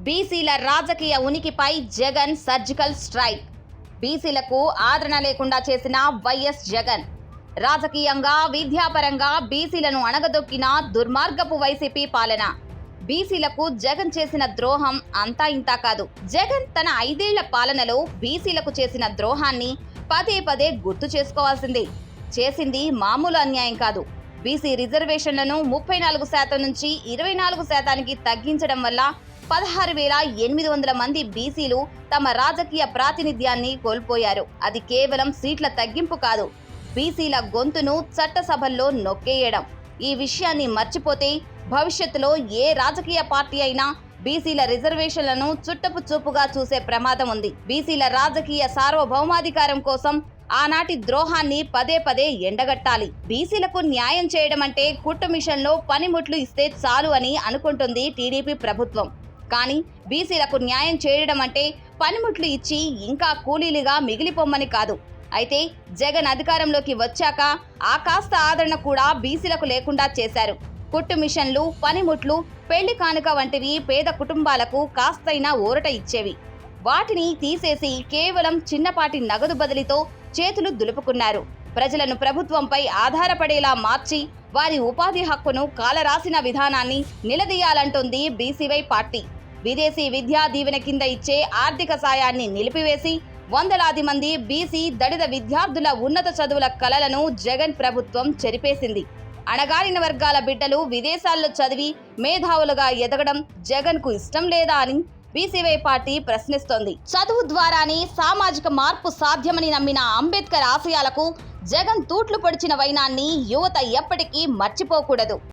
బీసీల రాజకీయ ఉనికిపై Jagan surgical strike. బీసీలకు ఆదరణ లేకుండా చేసిన వైఎస్ జగన్. రాజకీయంగా, విద్యాపరంగా బీసీలను అణగదొక్కిన దుర్మార్గపు వైసీపీ పాలన. బీసీలకు జగన్ చేసిన ద్రోహం అంతా ఇంతా కాదు. జగన్ తన 5 ఏళ్ల పాలనలో బీసీలకు చేసిన ద్రోహాన్ని పదే పదే గుర్తు చేసుకోవాల్సిందే. చేసింది మామూలు అన్యాయం కాదు. బీసీ రిజర్వేషన్లను 34% నుంచి 24%కి తగ్గించడం వల్ల 16,800 మంది బీసీలు తమ రాజకీయ ప్రాతినిధ్యాన్ని కోల్పోయారు. అది కేవలం సీట్ల తగ్గింపు కాదు, బీసీల గొంతును చట్టసభల్లో నొక్కేయడం. ఈ విషయాన్ని మర్చిపోతే భవిష్యత్తులో ఏ రాజకీయ పార్టీ అయినా బీసీల రిజర్వేషన్లను చుట్టపు చూపుగా చూసే ప్రమాదం ఉంది. బీసీల రాజకీయ సార్వభౌమాధికారం కోసం ఆనాటి ద్రోహాన్ని పదే పదే ఎండగట్టాలి. బీసీలకు న్యాయం చేయడం అంటే కుట్టు మిషన్లో పనిముట్లు ఇస్తే చాలు అని అనుకుంటుంది టీడీపీ ప్రభుత్వం. కానీ బీసీలకు న్యాయం చేయడం అంటే పనిముట్లు ఇచ్చి ఇంకా కూలీలుగా మిగిలిపోమ్మని కాదు. అయితే జగన్ అధికారంలోకి వచ్చాక ఆ కాస్త ఆదరణ కూడా బీసీలకు లేకుండా చేశారు. కుట్టు మిషన్లు, పనిముట్లు, పెళ్లి కానుక వంటివి పేద కుటుంబాలకు కాస్తైనా ఊరట ఇచ్చేవి. వాటిని తీసేసి కేవలం చిన్నపాటి నగదు బదిలీతో చేతులు దులుపుకున్నారు. ప్రజలను ప్రభుత్వంపై ఆధారపడేలా మార్చి వారి ఉపాధి హక్కును కాలరాసిన విధానాన్ని నిలదీయాలంటోంది బీసీవై పార్టీ. విదేశీ విద్యా దీవెన కింద ఇచ్చే ఆర్థిక సాయాన్ని నిలిపివేసి వందలాది మంది బీసీ దళిత విద్యార్థుల ఉన్నత చదువుల కలలను జగన్ ప్రభుత్వం చెరిపేసింది. అణగారిన వర్గాల బిడ్డలు విదేశాల్లో చదివి మేధావులుగా ఎదగడం జగన్కు ఇష్టం లేదా అని బీసీవై పార్టీ ప్రశ్నిస్తోంది. చదువు ద్వారానే సామాజిక మార్పు సాధ్యమని నమ్మిన అంబేద్కర్ ఆశయాలకు జగన్ తూట్లు పొడిచిన వైనాన్ని యువత ఎప్పటికీ మర్చిపోకూడదు.